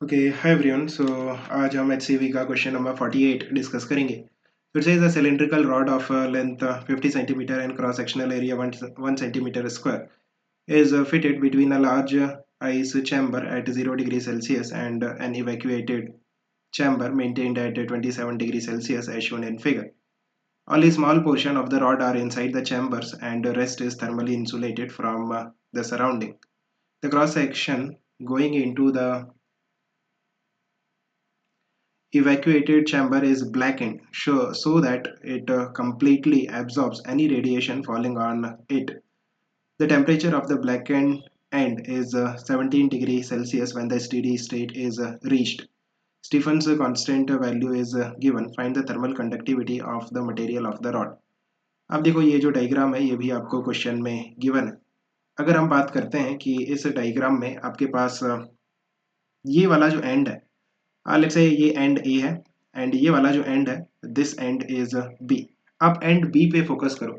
Okay hi everyone. सो आज हम HCV का क्वेश्चन नंबर 48 डिस्कस करेंगे। It is a cylindrical rod of length 50 centimetre and cross sectional area 1 centimetre square is fitted between a large ice chamber at 0 degree Celsius and an evacuated chamber maintained at 27 degree Celsius as shown in figure. Only small portion of the rod are inside the chambers and the rest is thermally insulated from the surrounding. The cross section going into the evacuated chamber is blackened so that it completely absorbs any radiation falling on it. The temperature of the blackened end is 17 degrees Celsius when the steady state is reached. Stephen's constant value is given. Find the thermal conductivity of the material of the rod. अब देखो ये जो diagram है ये भी आपको question में given है। अगर हम बात करते हैं कि इस डायग्राम में आपके पास ये वाला जो एंड है, लेट्स से ये एंड ए है एंड ये वाला जो एंड है दिस एंड इज बी। आप एंड बी पे फोकस करो।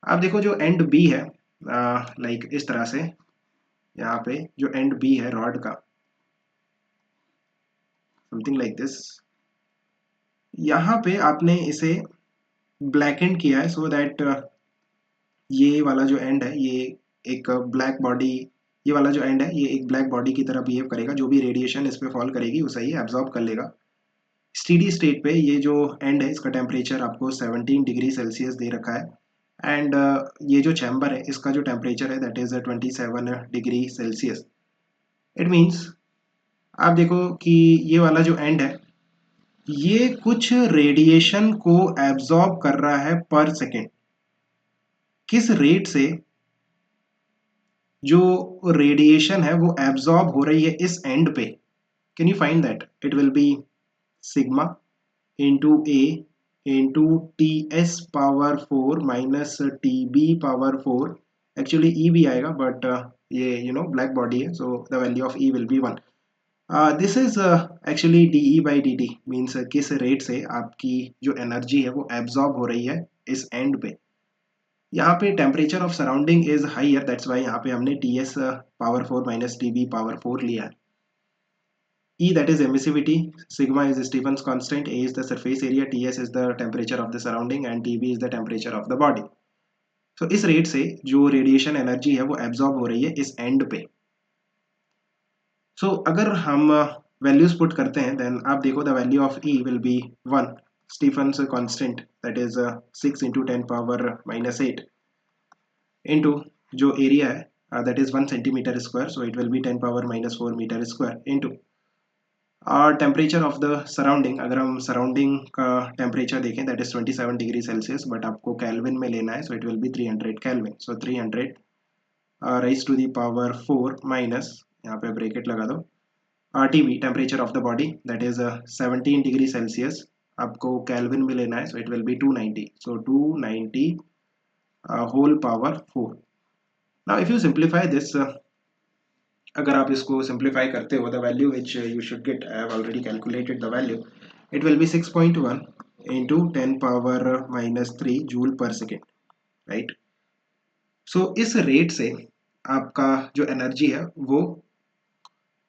आप देखो जो एंड बी है लाइक इस तरह से, यहाँ पे जो एंड बी है रॉड का समथिंग लाइक दिस, यहाँ पे आपने इसे ब्लैक एंड किया है सो दैट ये वाला जो एंड है ये एक ब्लैक बॉडी, ये वाला जो एंड है ये एक ब्लैक बॉडी की तरह बिहेव करेगा। जो भी रेडिएशन इस पे फॉल करेगी उसे ही एब्जॉर्ब कर लेगा। स्टीडी स्टेट पे ये जो एंड है इसका टेम्परेचर आपको 17 डिग्री सेल्सियस दे रखा है एंड ये जो चैम्बर है इसका जो टेम्परेचर है that is 27 degree Celsius. It means आप देखो कि ये वाला जो एंड है ये कुछ रेडिएशन को एब्जॉर्ब कर रहा है पर सेकेंड। किस रेट से जो रेडिएशन है वो एब्जॉर्ब हो रही है इस एंड पे, can you find that? It will B sigma into A into TS power 4 minus TB power 4. Actually E भी आएगा but ये black body है so the value of E will be 1. This is actually dE by dt means किस rate से आपकी जो energy है वो एब्जॉर्ब हो रही है इस एंड पे। यहाँ पे temperature of surrounding is higher, that's why यहाँ पे हमने TS power 4 minus TB power 4 लिया है। E that is emissivity, sigma is Stephen's constant, A is the surface area, Ts is the temperature of the surrounding and Tb is the temperature of the body. So इस rate से जो radiation energy है वो absorb हो रही है इस and पे। So अगर हम वैल्यूज पुट करते हैं देन आप देखो the value of E will be 1, Stephen's constant that is 6 into 10 power minus 8 into जो एरिया है that is 1 centimeter square so it will be 10 power minus 4 meter square into और temperature of the surrounding. अगर हम surrounding का temperature देखें that is 27 degree Celsius but आपको Kelvin में लेना है so it will be 300 Kelvin. So 300 raise to the power 4 minus, यहाँ पे ब्रैकेट लगा दो, TB temperature of the body that is 17 degree Celsius, आपको केल्विन में लेना है so it will be 290। So 290 whole power 4। Now if you simplify this, अगर आप इसको सिंप्लीफाई करते हो the value which you should get, I have already calculated the value, it will be 6.1 into 10 power minus 3 joule per second, right. So इस rate से आपका जो energy है वो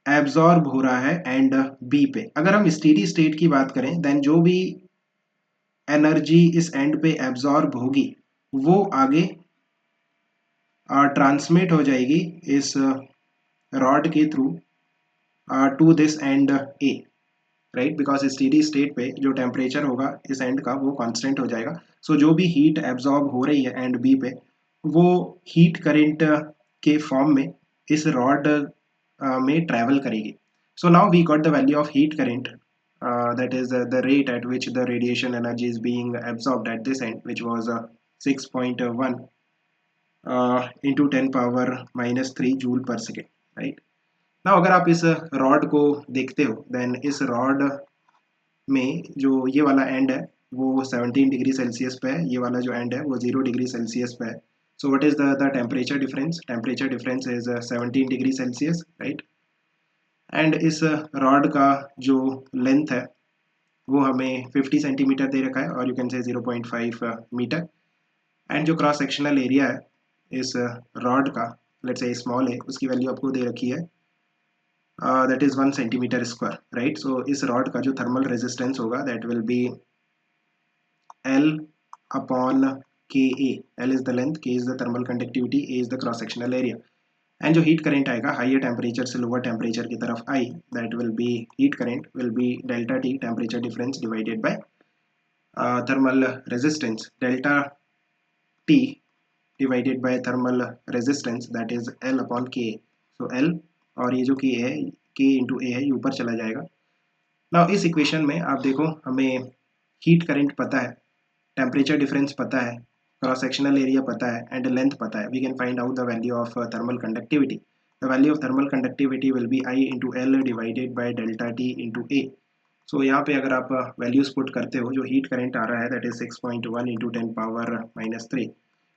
एब्जॉर्ब हो रहा है एंड बी पे। अगर हम स्टेडी स्टेट की बात करें देन जो भी एनर्जी इस एंड पे एब्जॉर्ब होगी वो आगे ट्रांसमिट हो जाएगी इस रॉड के through to this end A, right, because steady state पे जो टेम्परेचर होगा इस एंड का वो कांस्टेंट हो जाएगा। सो जो भी हीट एब्जॉर्ब हो रही है एंड बी पे वो हीट करंट के फॉर्म में इस रॉड में ट्रैवल करेगी। So now we got the value of heat current that is the rate at which the radiation energy is being absorbed at this end, which was 6.1 into 10 power minus 3 joule per second, right. ना अगर आप इस rod को देखते हो then इस rod में जो ये वाला एंड है वो 17 डिग्री सेल्सियस पे है, ये वाला जो एंड है वो 0 डिग्री सेल्सियस पे है। So what is the temperature difference? Temperature difference is 17 degree Celsius, right. And इस रॉड का जो लेंथ है वो हमें 50 सेंटीमीटर दे रखा है और you can say 0.5 metre. And जो क्रॉस सेक्शनल एरिया है इस रॉड का लेट्स से स्मॉल है उसकी वैल्यू आपको दे रखी है that is 1 centimetre square, right. So इस रॉड का जो थर्मल रेजिस्टेंस होगा that will be L upon KA. L is the length, K is the thermal conductivity, A is the cross sectional area. And जो heat current आएगा higher temperature से lower temperature की तरफ I, that will be heat current will be delta T, temperature difference divided by thermal resistance, delta T divided by thermal resistance that is L upon K. So L और ये जो के है, के into ए है, ये ऊपर चला जाएगा. नाउ इस इक्वेशन में आप देखो हमें हीट करेंट पता है, टेम्परेचर डिफरेंस पता है, क्रॉस सेक्शनल एरिया पता है एंड लेंथ पता है. We can find out the value of thermal conductivity. The value of thermal conductivity will be I into L divided by delta T into A. So यहाँ पे अगर आप values put करते हो, जो हीट करेंट आ रहा है दैट इज 6.1 इंटू 10⁻³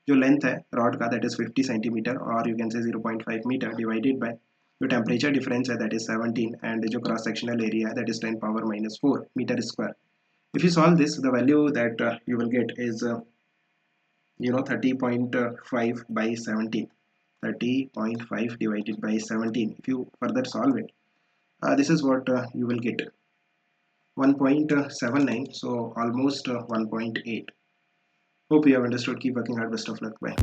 जो लेंथ है रॉड का दैट इज 50 सेंटीमीटर और you can say 0.5 metre divided by जो टेम्परेचर डिफरेंस है दैट इज 17 एंड जो क्रॉस सेक्शनल एरिया है that is 10⁻⁴ metre square. If you solve this, the value that you will get is 30.5 by 17, 30.5 divided by 17. If you further solve it, this is what you will get, 1.79, so almost 1.8. Hope you have understood. Keep working hard. Best of luck. Bye.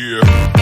Yeah.